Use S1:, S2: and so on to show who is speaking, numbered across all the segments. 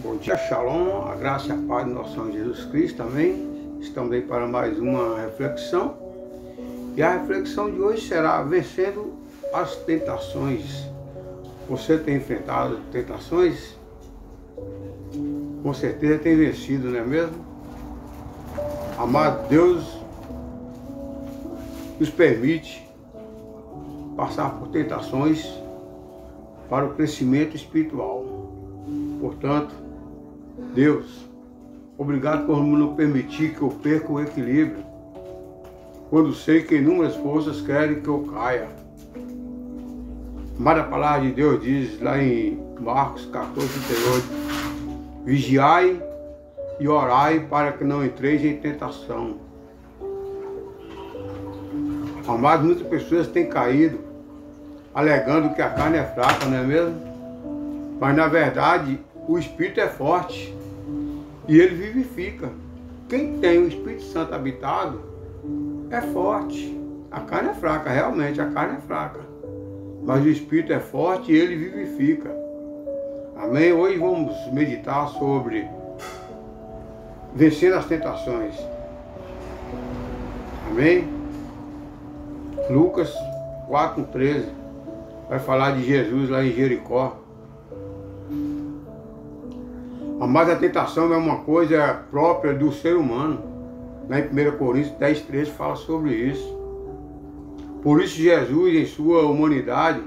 S1: Bom dia, Shalom, a graça e a paz do nosso Senhor Jesus Cristo, amém? Estamos aí para mais uma reflexão. E a reflexão de hoje será vencendo as tentações. Você tem enfrentado tentações? Com certeza tem vencido, não é mesmo? Amado Deus nos permite passar por tentações para o crescimento espiritual. Portanto, Deus, obrigado por não permitir que eu perca o equilíbrio, quando sei que inúmeras forças querem que eu caia. Mas a palavra de Deus diz lá em Marcos 14:38, vigiai e orai para que não entreis em tentação. Amados, muitas pessoas têm caído alegando que a carne é fraca, não é mesmo? Mas na verdade o Espírito é forte e ele vivifica. Quem tem o Espírito Santo habitado é forte. A carne é fraca, realmente a carne é fraca. Mas o Espírito é forte e ele vivifica. Amém? Hoje vamos meditar sobre vencer as tentações. Amém? Lucas 4:13 vai falar de Jesus lá em Jericó. Mas a tentação é uma coisa própria do ser humano. Lá em 1 Coríntios 10:13 fala sobre isso. Por isso Jesus, em sua humanidade,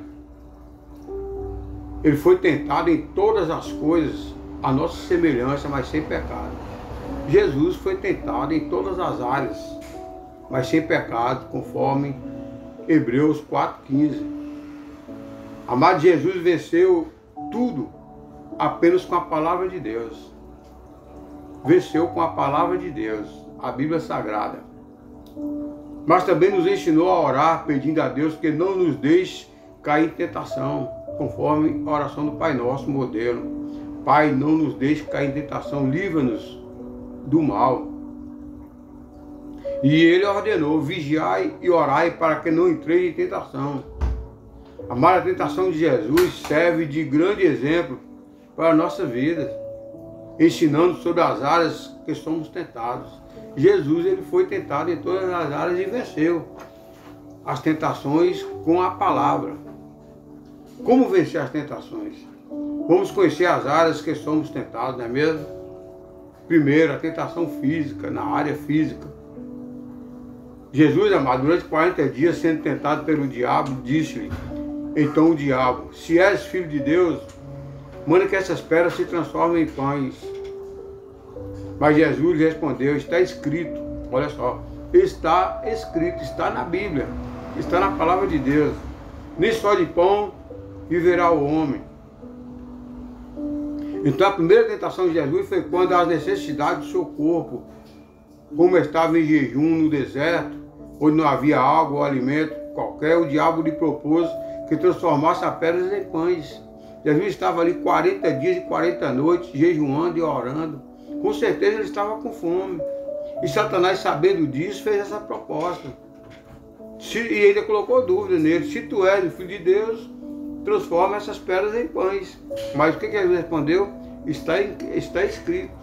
S1: ele foi tentado em todas as coisas, a nossa semelhança, mas sem pecado. Jesus foi tentado em todas as áreas, mas sem pecado, conforme Hebreus 4:15. Amado, Jesus venceu tudo apenas com a palavra de Deus. Venceu com a palavra de Deus, a Bíblia Sagrada. Mas também nos ensinou a orar, pedindo a Deus que não nos deixe cair em tentação, conforme a oração do Pai Nosso, modelo. Pai, não nos deixe cair em tentação, livra-nos do mal. E ele ordenou, vigiai e orai para que não entreis em tentação. Amar, a tentação de Jesus serve de grande exemplo para a nossa vida, ensinando sobre as áreas que somos tentados. Jesus, ele foi tentado em todas as áreas e venceu as tentações com a palavra. Como vencer as tentações? Vamos conhecer as áreas que somos tentados, não é mesmo? Primeiro, a tentação física, na área física. Jesus, amado, durante 40 dias sendo tentado pelo diabo, disse-lhe, então o diabo, se és filho de Deus, manda que essas pedras se transformem em pães. Mas Jesus respondeu, está escrito, olha só, está escrito, está na Bíblia, está na palavra de Deus, nem só de pão viverá o homem. Então a primeira tentação de Jesus foi quando as necessidades do seu corpo, como estava em jejum no deserto, onde não havia água ou alimento qualquer, o diabo lhe propôs que transformasse as pedras em pães. Jesus estava ali 40 dias e 40 noites, jejuando e orando. Com certeza ele estava com fome. E Satanás, sabendo disso, fez essa proposta. E ainda colocou dúvida nele. Se tu és o Filho de Deus, transforma essas pedras em pães. Mas o que Jesus respondeu? Está escrito.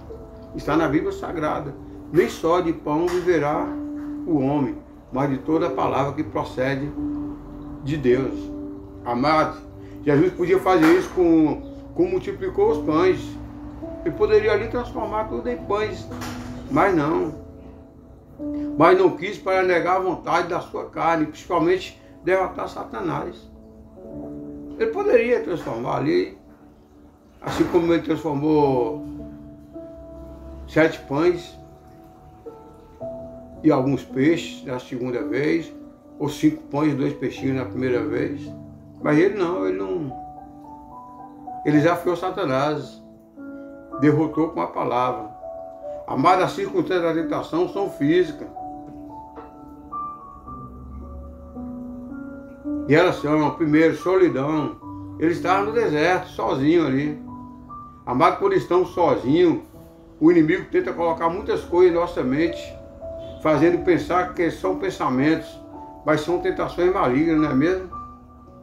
S1: Está na Bíblia Sagrada. Nem só de pão viverá o homem, mas de toda a palavra que procede de Deus. Amados, Jesus podia fazer isso como multiplicou os pães. Ele poderia ali transformar tudo em pães, mas não. Mas não quis para negar a vontade da sua carne, principalmente derrotar Satanás. Ele poderia transformar ali, assim como ele transformou 7 pães e alguns peixes na segunda vez, ou 5 pães e 2 peixinhos na primeira vez. Mas ele não. Ele desafiou Satanás, derrotou com a palavra. Amado, as circunstâncias da tentação são físicas. E elas são, primeiro, solidão. Ele estava no deserto, sozinho ali. Amado, quando estamos sozinhos, o inimigo tenta colocar muitas coisas em nossa mente, fazendo pensar que são pensamentos, mas são tentações malignas, não é mesmo?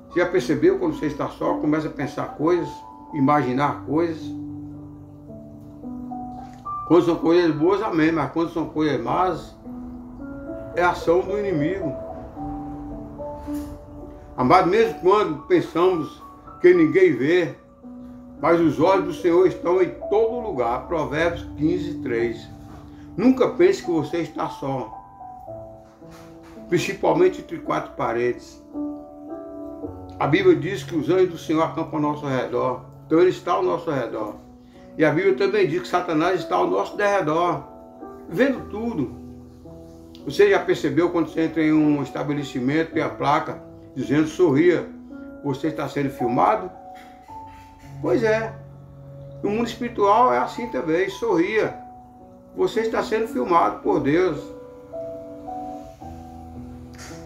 S1: Você já percebeu quando você está só, começa a pensar coisas, imaginar coisas? Quando são coisas boas, amém, mas quando são coisas más, é ação do inimigo. Amado, mesmo quando pensamos que ninguém vê, mas os olhos do Senhor estão em todo lugar. Provérbios 15, 3. Nunca pense que você está só, principalmente entre quatro paredes. A Bíblia diz que os anjos do Senhor acampam ao nosso redor, então Ele está ao nosso redor. E a Bíblia também diz que Satanás está ao nosso derredor, vendo tudo. Você já percebeu quando você entra em um estabelecimento, tem a placa dizendo sorria, você está sendo filmado? Pois é, no mundo espiritual é assim também, sorria, você está sendo filmado por Deus.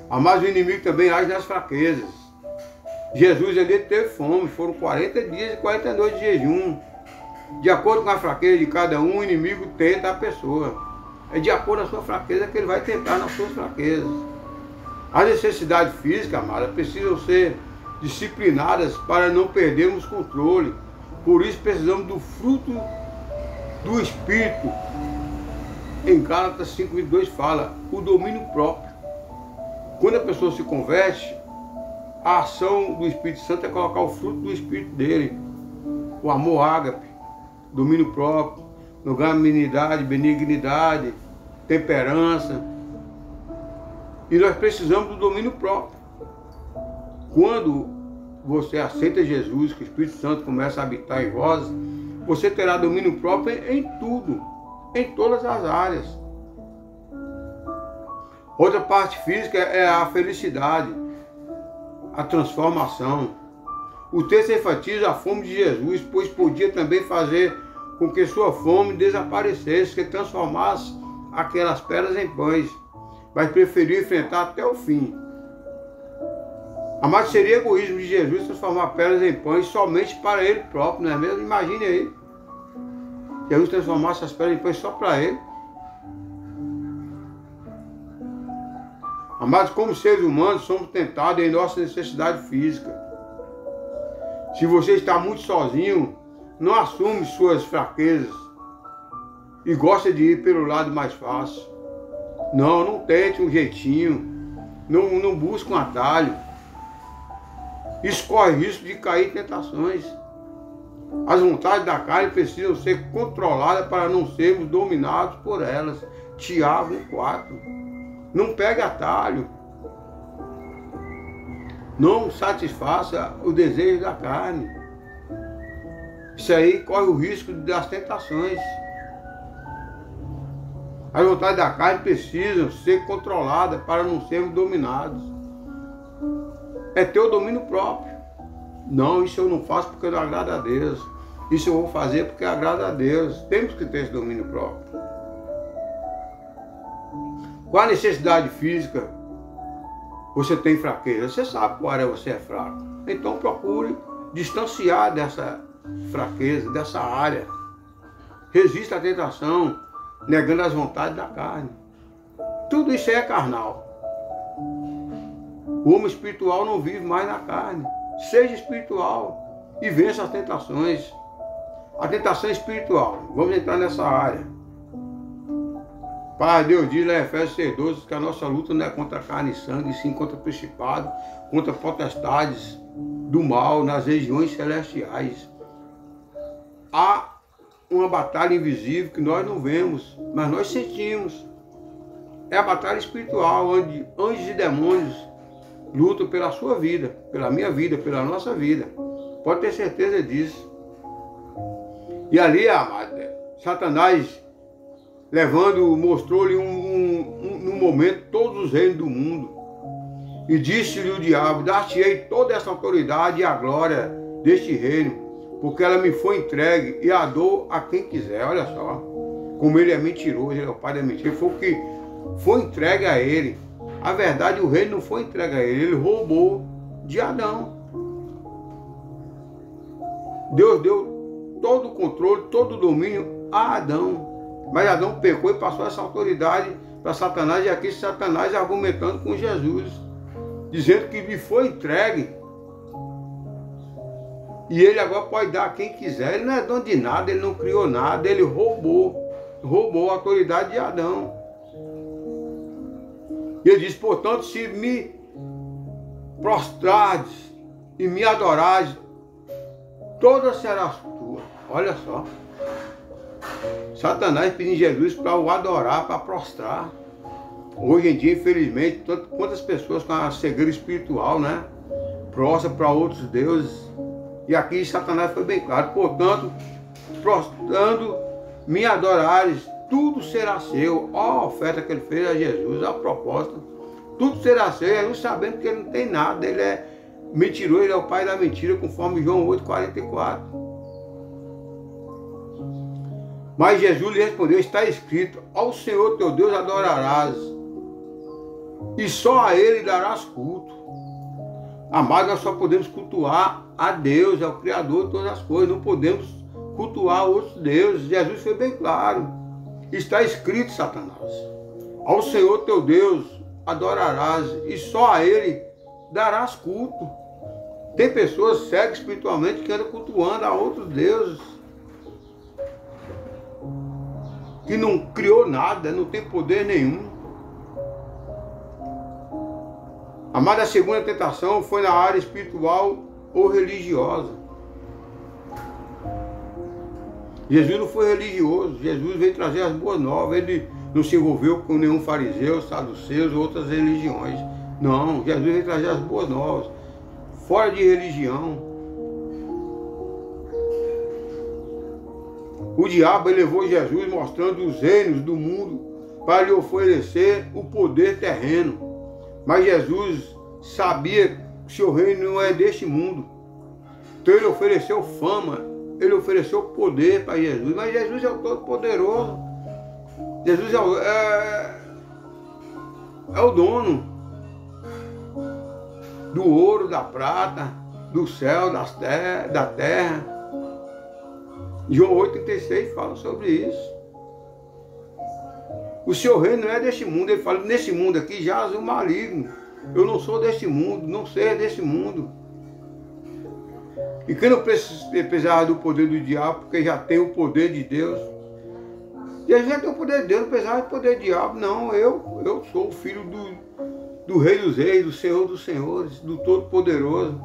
S1: Mas o inimigo também age nas fraquezas. Jesus ali teve fome, foram 40 dias e 40 noites de jejum. De acordo com a fraqueza de cada um, o inimigo tenta a pessoa. É de acordo com a sua fraqueza que ele vai tentar nas suas fraquezas. As necessidades físicas, amada, precisam ser disciplinadas para não perdermos controle. Por isso precisamos do fruto do Espírito. Em Gálatas 5:22 fala, o domínio próprio. Quando a pessoa se converte, a ação do Espírito Santo é colocar o fruto do Espírito dele. O amor ágape, domínio próprio, longanimidade, benignidade, temperança. E nós precisamos do domínio próprio. Quando você aceita Jesus, que o Espírito Santo começa a habitar em vós, você terá domínio próprio em tudo, em todas as áreas. Outra parte física é a felicidade, a transformação. O texto enfatiza a fome de Jesus, pois podia também fazer com que sua fome desaparecesse, que transformasse aquelas pedras em pães, mas preferiu enfrentar até o fim. Mas seria egoísmo de Jesus transformar pedras em pães somente para ele próprio, não é mesmo? Imagine aí, Jesus transformasse as pedras em pães só para ele. Amados, como seres humanos, somos tentados em nossa necessidade física. Se você está muito sozinho, não assume suas fraquezas e gosta de ir pelo lado mais fácil. Não tente um jeitinho, não busque um atalho. Isso corre risco de cair em tentações. As vontades da carne precisam ser controladas para não sermos dominados por elas. Tiago 4. Não pegue atalho. Não satisfaça o desejo da carne. Isso aí corre o risco das tentações. As vontades da carne precisam ser controladas para não sermos dominados. É ter o domínio próprio. Não, isso eu não faço porque não agrada a Deus. Isso eu vou fazer porque agrada a Deus. Temos que ter esse domínio próprio. Qual a necessidade física? Você tem fraqueza. Você sabe qual área você é fraco. Então procure distanciar dessa fraqueza, dessa área. Resista à tentação, negando as vontades da carne. Tudo isso é carnal. O homem espiritual não vive mais na carne. Seja espiritual e vença as tentações. A tentação espiritual. Vamos entrar nessa área. Pai, Deus diz lá em Efésios 6:12 que a nossa luta não é contra carne e sangue, sim contra principado, contra potestades do mal nas regiões celestiais. Há uma batalha invisível que nós não vemos, mas nós sentimos. É a batalha espiritual, onde anjos e demônios lutam pela sua vida, pela minha vida, pela nossa vida. Pode ter certeza disso. E ali, amado, Satanás mostrou-lhe num momento todos os reinos do mundo. E disse-lhe o diabo, dar-te-ei toda essa autoridade e a glória deste reino, porque ela me foi entregue e a dou a quem quiser. Olha só, como ele é mentiroso, ele é o pai da mentira. Foi o que foi entregue a ele. A verdade, o reino não foi entregue a ele, ele roubou de Adão. Deus deu todo o controle, todo o domínio a Adão. Mas Adão pecou e passou essa autoridade para Satanás, e aqui Satanás argumentando com Jesus, dizendo que lhe foi entregue. E ele agora pode dar a quem quiser. Ele não é dono de nada, ele não criou nada, ele roubou. roubou a autoridade de Adão. E ele diz, portanto, se me prostrares e me adorares, toda será tua. Olha só. Satanás pedindo Jesus para o adorar, para prostrar. Hoje em dia, infelizmente, quantas pessoas com a cegueira espiritual, né? Prostram para outros deuses. E aqui Satanás foi bem claro. Portanto, prostrando, me adorares, tudo será seu. Ó a oferta que ele fez a Jesus, a proposta. Tudo será seu. Jesus sabendo que ele não tem nada, ele é mentiroso, ele é o pai da mentira, conforme João 8,44. Mas Jesus lhe respondeu, está escrito, ao Senhor teu Deus adorarás, e só a Ele darás culto. Amado, nós só podemos cultuar a Deus, é o Criador de todas as coisas, não podemos cultuar outros deuses. Jesus foi bem claro, está escrito, Satanás, ao Senhor teu Deus adorarás, e só a Ele darás culto. Tem pessoas cegas espiritualmente que andam cultuando a outros deuses, que não criou nada, não tem poder nenhum. Amada, a segunda tentação foi na área espiritual ou religiosa. Jesus não foi religioso, Jesus veio trazer as boas novas, ele não se envolveu com nenhum fariseu, saduceus ou outras religiões. Não, Jesus veio trazer as boas novas, fora de religião. O diabo elevou Jesus mostrando os reinos do mundo para lhe oferecer o poder terreno. Mas Jesus sabia que seu reino não é deste mundo. Então ele ofereceu fama, ele ofereceu poder para Jesus. Mas Jesus é o Todo-Poderoso. Jesus é o dono do ouro, da prata, do céu, da terra. João 8,36 fala sobre isso. O seu reino não é deste mundo. Ele fala, nesse mundo aqui jaz o maligno. Eu não sou deste mundo, não sei deste mundo. E quem não precisava do poder do diabo, porque já tem o poder de Deus. Jesus já tem o poder de Deus, não precisava do poder do diabo. Não, eu sou o filho do Rei dos Reis, do Senhor dos Senhores, do Todo-Poderoso.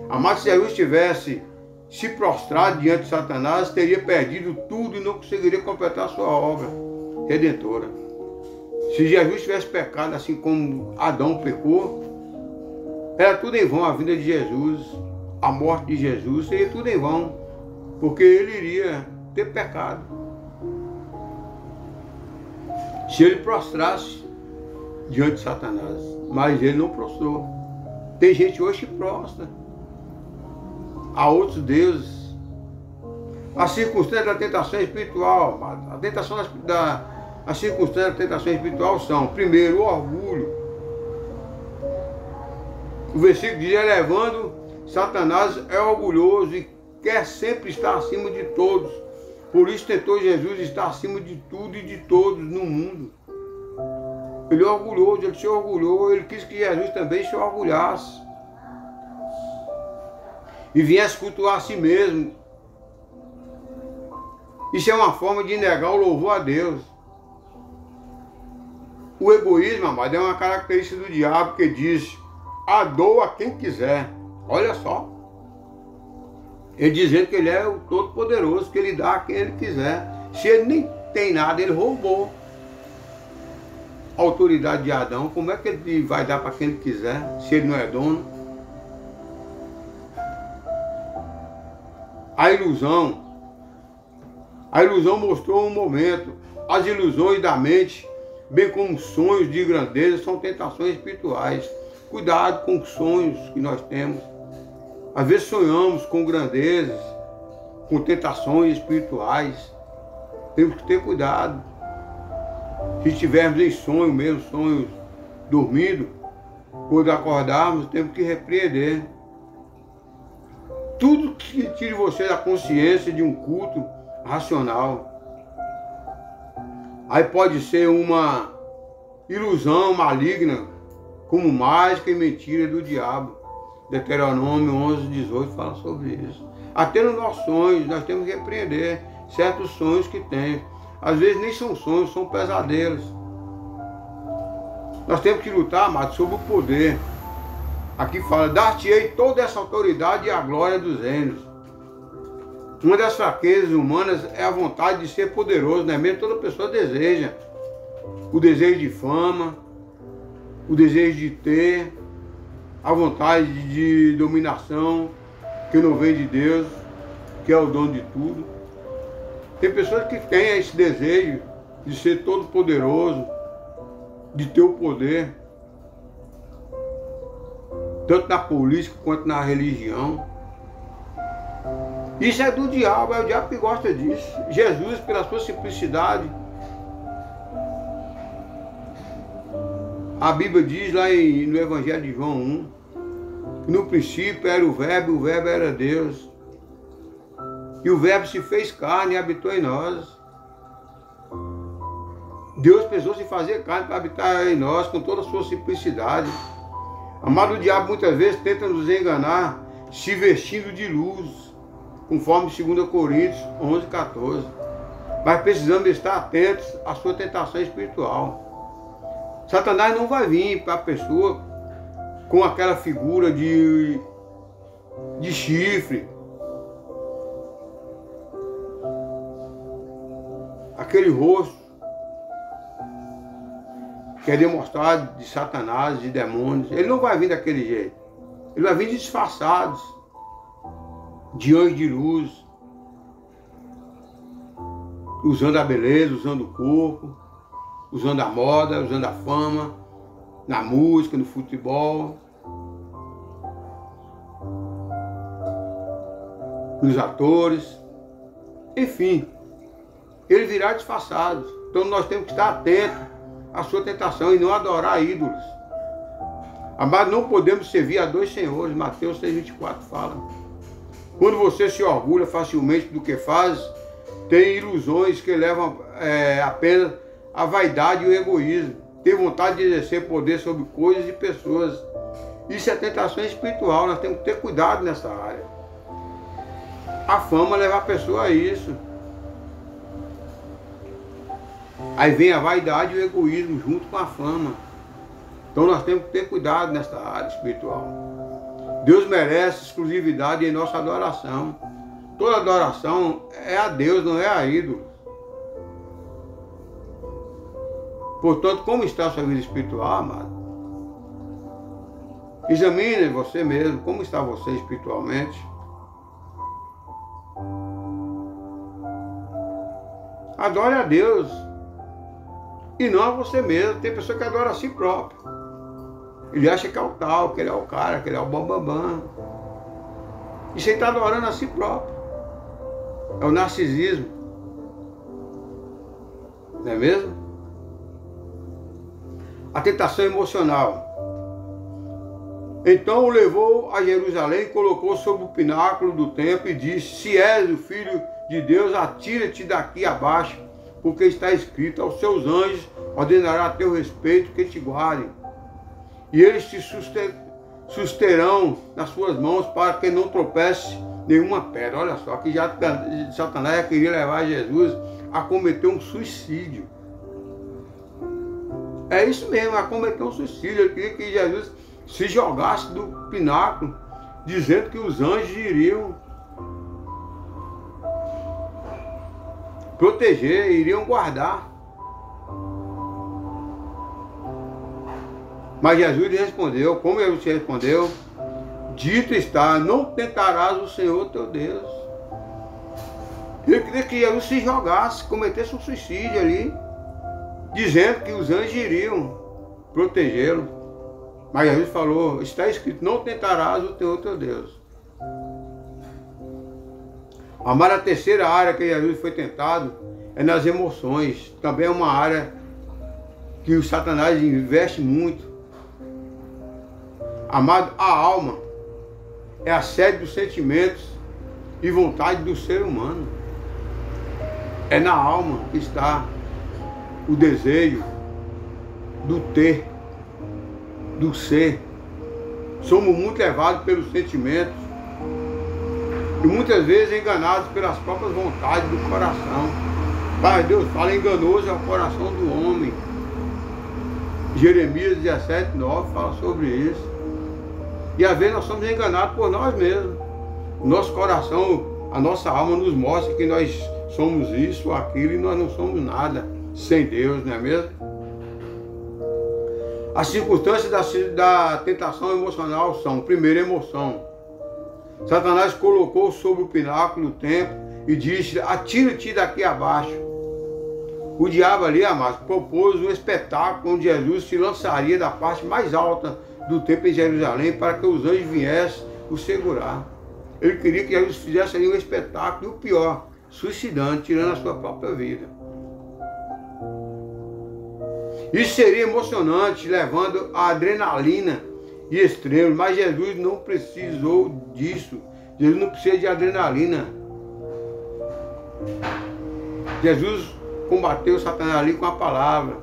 S1: Amado, se Jesus tivesse se prostrado diante de Satanás, teria perdido tudo e não conseguiria completar a sua obra redentora. Se Jesus tivesse pecado assim como Adão pecou, era tudo em vão a vinda de Jesus, a morte de Jesus, seria tudo em vão, porque ele iria ter pecado. Se ele prostrasse diante de Satanás, mas ele não prostrou. Tem gente hoje que prostra a outros deuses. A circunstância da tentação espiritual, a circunstância da tentação espiritual são, primeiro, o orgulho. O versículo diz, elevando, Satanás é orgulhoso e quer sempre estar acima de todos. Por isso tentou Jesus estar acima de tudo e de todos no mundo. Ele é orgulhoso, ele se orgulhou, ele quis que Jesus também se orgulhasse. E viesse cultuar a si mesmo. Isso é uma forma de negar o louvor a Deus. O egoísmo, amado, é uma característica do diabo que diz, a dor a quem quiser. Olha só. Ele dizendo que ele é o Todo-Poderoso, que ele dá a quem ele quiser. Se ele nem tem nada, ele roubou a autoridade de Adão. Como é que ele vai dar para quem ele quiser, se ele não é dono? A ilusão mostrou um momento. As ilusões da mente, bem como sonhos de grandeza, são tentações espirituais. Cuidado com os sonhos que nós temos. Às vezes sonhamos com grandezas, com tentações espirituais. Temos que ter cuidado. Se estivermos em sonho mesmo, sonhos dormindo, quando acordarmos, temos que repreender. Tudo que tire você da consciência de um culto racional. Aí pode ser uma ilusão maligna, como mágica e mentira do diabo. Deuteronômio 11:18 fala sobre isso. Até nos nossos sonhos nós temos que repreender certos sonhos que tem. às vezes nem são sonhos, são pesadelos. Nós temos que lutar, amado, sobre o poder. Aqui fala, dar-te-ei toda essa autoridade e a glória dos reinos. Uma das fraquezas humanas é a vontade de ser poderoso, não é mesmo? Toda pessoa deseja. O desejo de fama, o desejo de ter, a vontade de dominação, que não vem de Deus, que é o dono de tudo. Tem pessoas que têm esse desejo de ser todo poderoso, de ter o poder, tanto na política quanto na religião. Isso é do diabo, é o diabo que gosta disso. Jesus, pela sua simplicidade, a Bíblia diz lá no Evangelho de João 1, que no princípio era o Verbo era Deus. E o Verbo se fez carne e habitou em nós. Deus pensou em fazer carne para habitar em nós com toda a sua simplicidade. Amado, o diabo muitas vezes tenta nos enganar se vestindo de luz, conforme 2 Coríntios 11, 14. Mas precisamos estar atentos à sua tentação espiritual. Satanás não vai vir para a pessoa com aquela figura de chifre, aquele rosto que é demonstrado de Satanás, de demônios. Ele não vai vir daquele jeito. Ele vai vir disfarçados, de anjos de luz, usando a beleza, usando o corpo, usando a moda, usando a fama, na música, no futebol, nos atores, enfim, ele virá disfarçado. Então nós temos que estar atentos à sua tentação e não adorar ídolos. Amado, não podemos servir a dois senhores. Mateus 6,24 fala. Quando você se orgulha facilmente do que faz, tem ilusões que levam apenas à vaidade e o egoísmo. Tem vontade de exercer poder sobre coisas e pessoas. Isso é tentação espiritual. Nós temos que ter cuidado nessa área. A fama leva a pessoa a isso. Aí vem a vaidade e o egoísmo junto com a fama. Então nós temos que ter cuidado nessa área espiritual. Deus merece exclusividade em nossa adoração. Toda adoração é a Deus, não é a ídolo. Portanto, como está a sua vida espiritual, amado? Examine você mesmo, como está você espiritualmente. Adore a Deus e não a você mesmo. Tem pessoa que adora a si próprio. Ele acha que é o tal, que ele é o cara, que ele é o bambambam. Isso ele está adorando a si próprio. É o narcisismo. Não é mesmo? A tentação emocional. Então o levou a Jerusalém, colocou sobre o pináculo do templo e disse: se és o Filho de Deus, atira-te daqui abaixo, porque está escrito: aos seus anjos ordenará a teu respeito que te guardem, e eles te susterão nas suas mãos para que não tropece nenhuma pedra. Olha só, que já Satanás já queria levar Jesus a cometer um suicídio. É isso mesmo, a cometer um suicídio. Ele queria que Jesus se jogasse do pináculo, dizendo que os anjos iriam proteger, iriam guardar. Mas Jesus lhe respondeu, como ele te respondeu: dito está, não tentarás o Senhor teu Deus. Ele queria que Jesus se jogasse, cometesse um suicídio ali, dizendo que os anjos iriam protegê-lo. Mas Jesus falou, está escrito: não tentarás o teu Deus. Amar, a terceira área que Jesus foi tentado é nas emoções. Também é uma área que o Satanás investe muito. Amado, a alma é a sede dos sentimentos e vontade do ser humano. É na alma que está o desejo do ter, do ser. Somos muito levados pelos sentimentos e muitas vezes enganados pelas próprias vontades do coração. Pai Deus fala, enganoso é o coração do homem. Jeremias 17:9 fala sobre isso. E às vezes nós somos enganados por nós mesmos. O nosso coração, a nossa alma nos mostra que nós somos isso ou aquilo e nós não somos nada sem Deus, não é mesmo? As circunstâncias da tentação emocional são, primeiro, emoção. Satanás colocou sobre o pináculo o templo e disse, atira-te daqui abaixo. O diabo ali, amados, propôs um espetáculo onde Jesus se lançaria da parte mais alta do templo em Jerusalém para que os anjos viessem o segurar. Ele queria que Jesus fizesse ali um espetáculo, e o pior, suicidando, tirando a sua própria vida. Isso seria emocionante, levando a adrenalina e extremos, mas Jesus não precisou disso. Jesus não precisa de adrenalina. Jesus combateu Satanás ali com a palavra.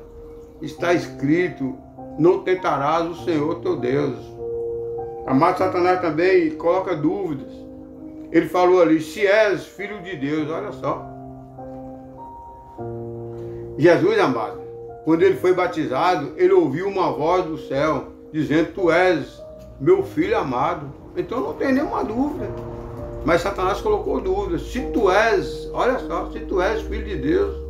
S1: Está escrito, não tentarás o Senhor teu Deus. Amado, Satanás também coloca dúvidas. Ele falou ali, se és filho de Deus, olha só. Jesus, amado, quando ele foi batizado, ele ouviu uma voz do céu, dizendo, tu és meu filho amado. Então não tem nenhuma dúvida. Mas Satanás colocou dúvida. Se tu és, olha só, se tu és filho de Deus.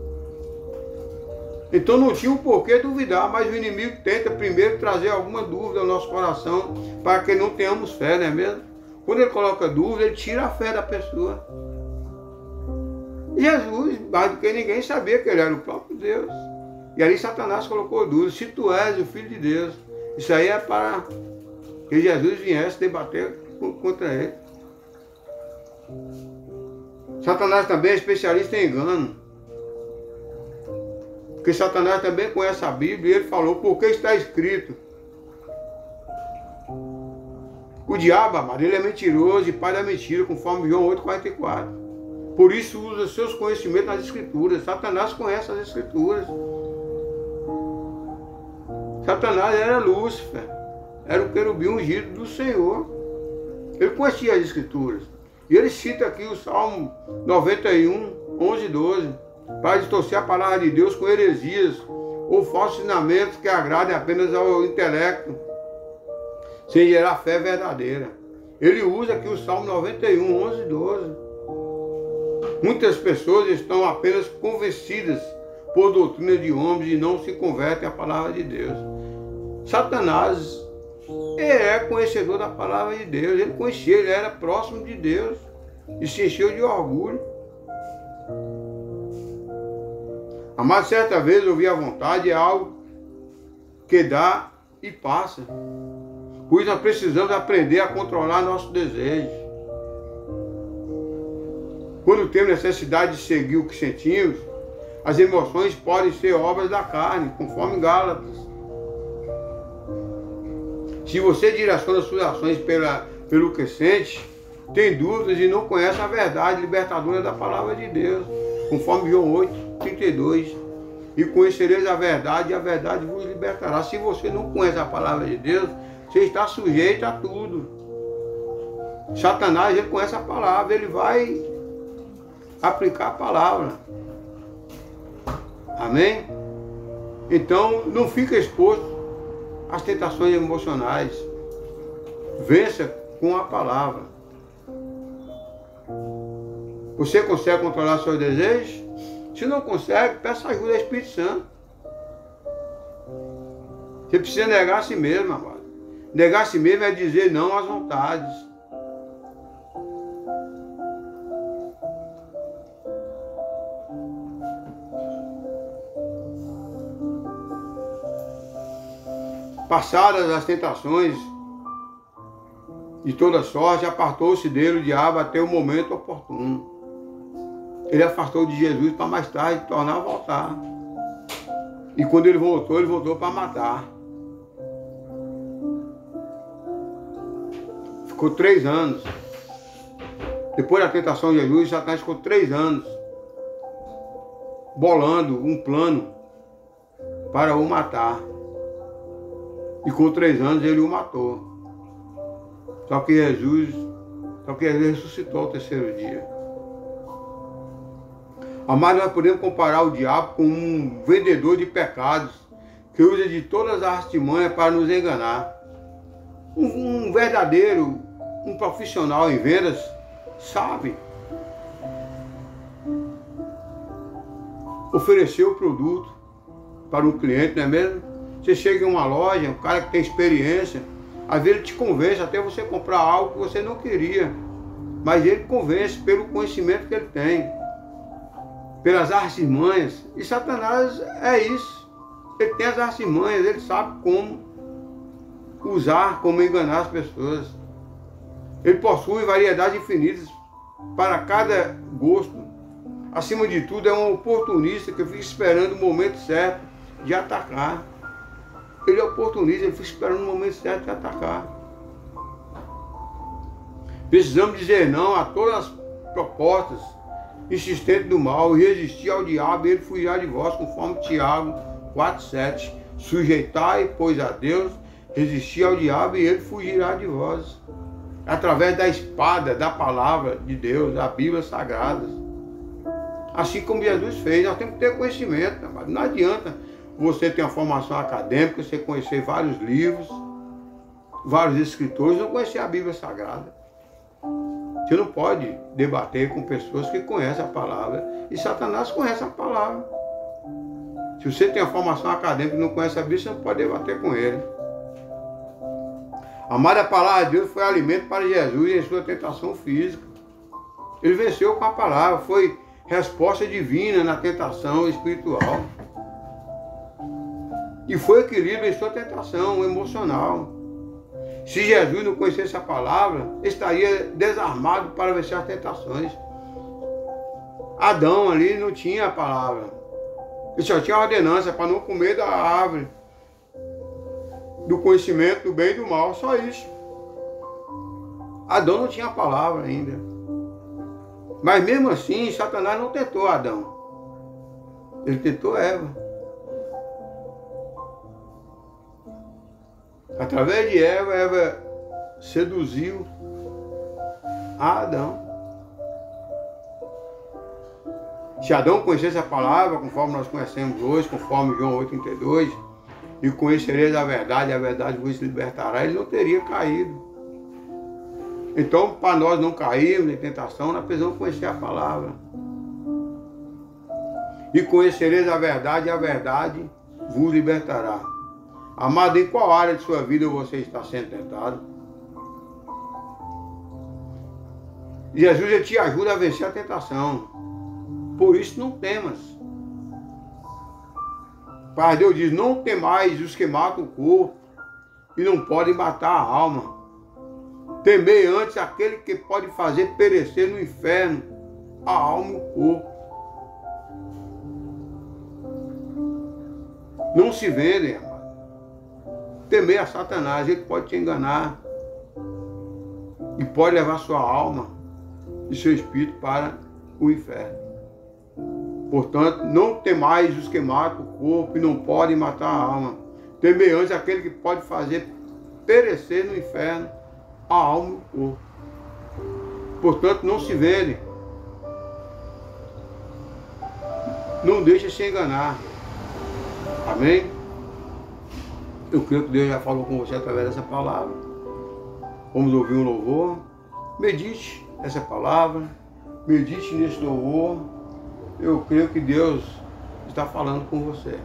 S1: Então não tinha um porquê duvidar, mas o inimigo tenta primeiro trazer alguma dúvida ao nosso coração para que não tenhamos fé, não é mesmo? Quando ele coloca dúvida, ele tira a fé da pessoa. Jesus, mais do que ninguém, sabia que ele era o próprio Deus. E ali Satanás colocou dúvida, se tu és o Filho de Deus. Isso aí é para que Jesus viesse debater contra ele. Satanás também é especialista em engano. Porque Satanás também conhece a Bíblia e ele falou, porque está escrito. O diabo, amado, ele é mentiroso e pai da mentira, conforme João 8,44. Por isso usa seus conhecimentos nas Escrituras. Satanás conhece as Escrituras. Satanás era Lúcifer, era o querubim ungido do Senhor. Ele conhecia as Escrituras. E ele cita aqui o Salmo 91, 11 e 12, para distorcer a palavra de Deus com heresias ou falsos ensinamentos que agradem apenas ao intelecto, sem gerar fé verdadeira. Ele usa aqui o Salmo 91, 11 e 12. Muitas pessoas estão apenas convencidas por doutrina de homens e não se convertem à palavra de Deus. Satanás é conhecedor da palavra de Deus. Ele conhecia, ele era próximo de Deus e se encheu de orgulho. Amado, certa vez ouvir a vontade é algo que dá e passa. Pois nós precisamos aprender a controlar nossos desejos. Quando temos necessidade de seguir o que sentimos, as emoções podem ser obras da carne, conforme Gálatas. Se você direciona suas ações pelo que sente, tem dúvidas e não conhece a verdade libertadora da palavra de Deus, conforme João 8,32. E conhecereis a verdade, e a verdade vos libertará. Se você não conhece a palavra de Deus, você está sujeito a tudo. Satanás, ele conhece a palavra, ele vai aplicar a palavra. Amém? Então, não fica exposto às tentações emocionais. Vença com a palavra. Você consegue controlar seus desejos? Se não consegue, peça ajuda ao Espírito Santo. Você precisa negar a si mesmo, amado. Negar a si mesmo é dizer não às vontades. Passadas as tentações de toda sorte, apartou-se dele o diabo até o momento oportuno. Ele afastou de Jesus para mais tarde tornar a voltar. E quando ele voltou para matar. Ficou 3 anos. Depois da tentação de Jesus, Satanás ficou 3 anos bolando um plano para o matar. E com 3 anos ele o matou. Só que Jesus ressuscitou ao 3º dia. Mas nós podemos comparar o diabo com um vendedor de pecados que usa de todas as artimanhas para nos enganar. Um verdadeiro, um profissional em vendas sabe oferecer o produto para um cliente, não é mesmo? Você chega em uma loja, um cara que tem experiência, às vezes ele te convence até você comprar algo que você não queria, mas ele convence pelo conhecimento que ele tem, pelas artimanhas. E Satanás é isso. Ele tem as artimanhas, ele sabe como usar, como enganar as pessoas. Ele possui variedades infinitas para cada gosto. Acima de tudo, é um oportunista que fica esperando o momento certo de atacar. Ele é oportunista, ele fica esperando o momento certo de atacar. Precisamos dizer não a todas as propostas insistentes do mal e resistir ao diabo e ele fugirá de vós, conforme Tiago 4,7. Sujeitai, pois, a Deus, resistir ao diabo e ele fugirá de vós. Através da espada, da palavra de Deus, da Bíblia Sagrada. Assim como Jesus fez, nós temos que ter conhecimento. Não adianta você ter uma formação acadêmica, você conhecer vários livros, vários escritores, não conhecer a Bíblia Sagrada. Você não pode debater com pessoas que conhecem a palavra. E Satanás conhece a palavra. Se você tem uma formação acadêmica e não conhece a Bíblia, você não pode debater com ele. Amada, a palavra de Deus foi alimento para Jesus em sua tentação física. Ele venceu com a palavra, foi resposta divina na tentação espiritual. E foi equilíbrio em sua tentação emocional. Se Jesus não conhecesse a palavra, estaria desarmado para vencer as tentações. Adão ali não tinha a palavra. Ele só tinha a ordenança para não comer da árvore do conhecimento do bem e do mal, só isso. Adão não tinha a palavra ainda. Mas mesmo assim, Satanás não tentou Adão. Ele tentou Eva. Através de Eva, Eva seduziu a Adão. Se Adão conhecesse a palavra, conforme nós conhecemos hoje, conforme João 8,32, e conhecereis a verdade vos libertará, ele não teria caído. Então, para nós não cairmos em tentação, nós precisamos conhecer a palavra. E conhecereis a verdade vos libertará. Amado, em qual área de sua vida você está sendo tentado? Jesus ele te ajuda a vencer a tentação. Por isso não temas. Pai Deus diz, não temais os que matam o corpo e não podem matar a alma. Temei antes aquele que pode fazer perecer no inferno a alma e o corpo. Não se vendem, amado. Temer a Satanás, ele pode te enganar e pode levar sua alma e seu espírito para o inferno. Portanto, não temais os que matam o corpo e não podem matar a alma. Temei antes aquele que pode fazer perecer no inferno a alma e o corpo. Portanto, não se vendem. Não deixe se enganar. Amém? Eu creio que Deus já falou com você através dessa palavra. Vamos ouvir um louvor. Medite essa palavra. Medite nesse louvor. Eu creio que Deus está falando com você.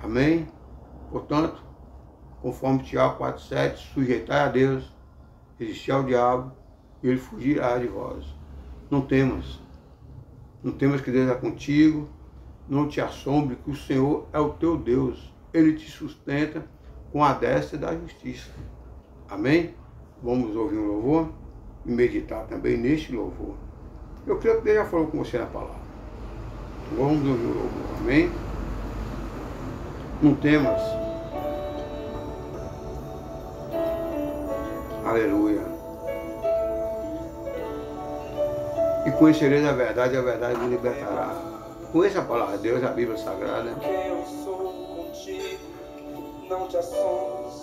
S1: Amém? Portanto, conforme Tiago 4,7, sujeitai a Deus, resistir ao diabo, e ele fugirá de vós. Não temas. Não temas que Deus é contigo. Não te assombre que o Senhor é o teu Deus. Ele te sustenta com a destra da justiça. Amém? Vamos ouvir um louvor e meditar também neste louvor. Eu creio que Deus já falou com você na palavra. Vamos ouvir o louvor. Amém? Não temas. Aleluia. E conhecereis a verdade vos libertará. Conheça a palavra de Deus, a Bíblia Sagrada.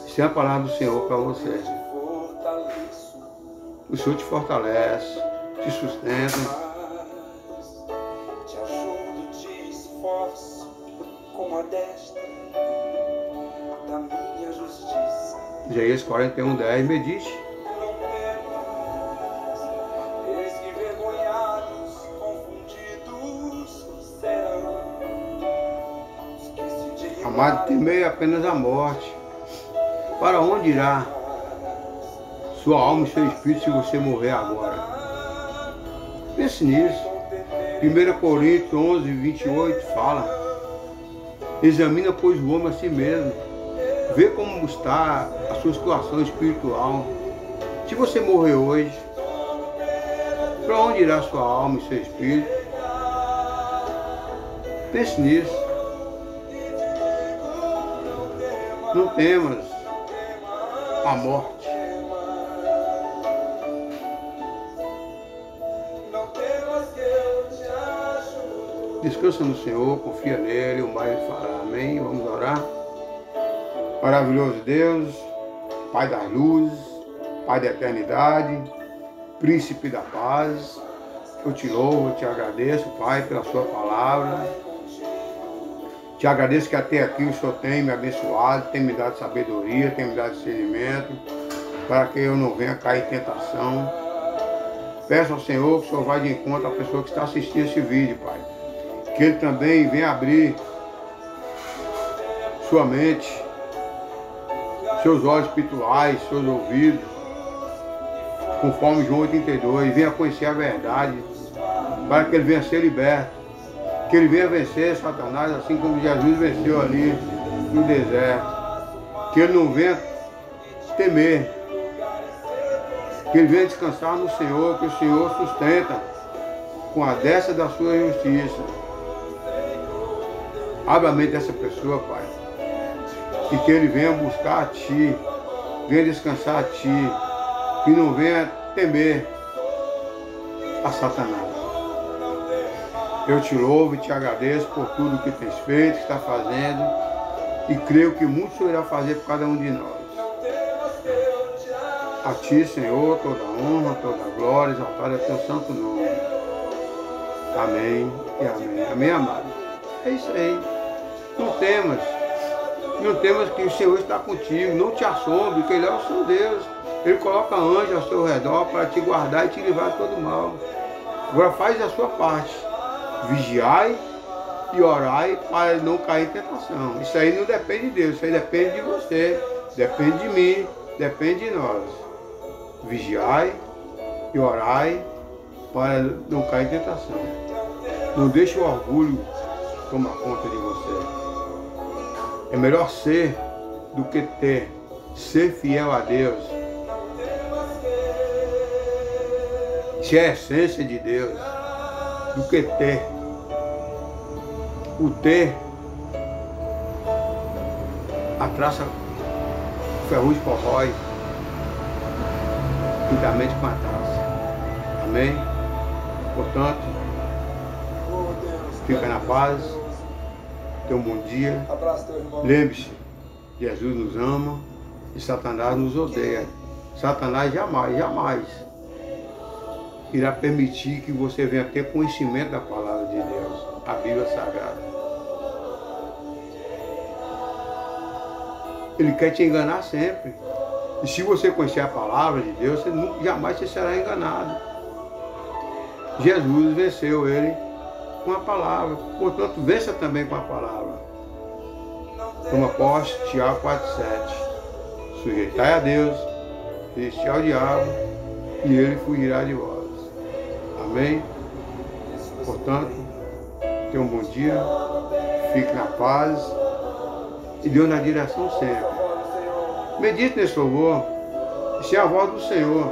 S1: Isso é a palavra do Senhor para você. O Senhor te fortalece, te sustenta.
S2: esforço com a destra da minha justiça.
S1: Isaías 41:10, medite.
S2: Não temas, eis que envergonhados, confundidos serão os que se dirigem.
S1: Amado, temei apenas a morte. Para onde irá sua alma e seu espírito se você morrer agora? Pense nisso. 1 Coríntios 11:28 fala: examina, pois, o homem a si mesmo. Vê como está a sua situação espiritual. Se você morrer hoje, para onde irá sua alma e seu espírito? Pense nisso. Não temas a morte. Descansa no Senhor, confia nele, o mais ele fará. Amém? Vamos orar. Maravilhoso Deus, Pai das luzes, Pai da eternidade, Príncipe da paz, eu te louvo, eu te agradeço, Pai, pela sua palavra. Te agradeço que até aqui o Senhor tem me abençoado, tem me dado sabedoria, tem me dado discernimento, para que eu não venha cair em tentação. Peço ao Senhor que o Senhor vá de encontro à pessoa que está assistindo esse vídeo, Pai. Que Ele também venha abrir sua mente, seus olhos espirituais, seus ouvidos, conforme João 82, venha conhecer a verdade, para que ele venha ser liberto, que ele venha vencer Satanás, assim como Jesus venceu ali no deserto, que ele não venha temer, que ele venha descansar no Senhor, que o Senhor sustenta com a destra da sua justiça. Abra a mente dessa pessoa, Pai, e que ele venha buscar a Ti, venha descansar a Ti, que não venha temer a Satanás. Eu te louvo e te agradeço por tudo que tens feito, que está fazendo, e creio que muito o Senhor irá fazer por cada um de nós. A Ti, Senhor, toda honra, toda glória, exaltada é teu santo nome. Amém e amém. Amém, amado. É isso aí. Não temas que o Senhor está contigo, não te assombre, que Ele é o seu Deus. Ele coloca anjos ao seu redor para te guardar e te livrar de todo mal. Agora faz a sua parte. Vigiai e orai para não cair em tentação. Isso aí não depende de Deus, isso aí depende de você, depende de mim, depende de nós. Vigiai e orai para não cair em tentação. Não deixe o orgulho tomar conta de você. É melhor ser do que ter. Ser fiel a Deus. Isso é a essência de Deus. Do que ter. O ter a traça ferrugem corrói juntamente com a traça. Amém? Portanto, fica na paz. Tenha um bom dia. Lembre-se, Jesus nos ama e Satanás nos odeia. Satanás jamais irá permitir que você venha ter conhecimento da palavra de Deus, a Bíblia Sagrada. Ele quer te enganar sempre. E se você conhecer a palavra de Deus, jamais você será enganado. Jesus venceu ele com a palavra. Portanto, vença também com a palavra. Toma posse, Tiago 4,7. Sujeitai a Deus, resistir ao diabo, e ele fugirá de vós. Amém? Portanto, tenha um bom dia, fique na paz e Deus na direção sempre. Medite nesse louvor, isso é a voz do Senhor.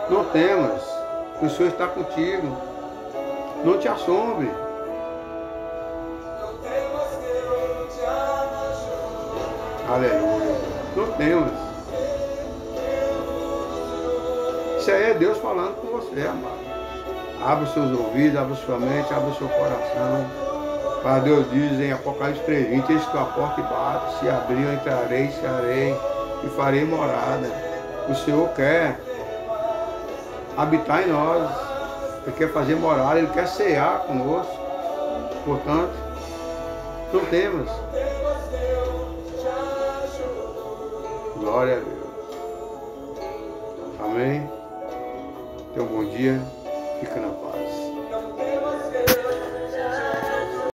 S1: Não temas, o Senhor está contigo. Não te assombre. Aleluia. Não temas. Isso aí é Deus falando com você, amado. Abra os seus ouvidos, abra sua mente, abra o seu coração. Para Deus diz em Apocalipse 3:20, eis que a porta e bato, se abrir eu entrarei, cearei e farei morada. O Senhor quer habitar em nós. Ele quer fazer morada, Ele quer cear conosco. Portanto, não temas. Glória a Deus. Amém. Tenha um bom dia. Fica na paz.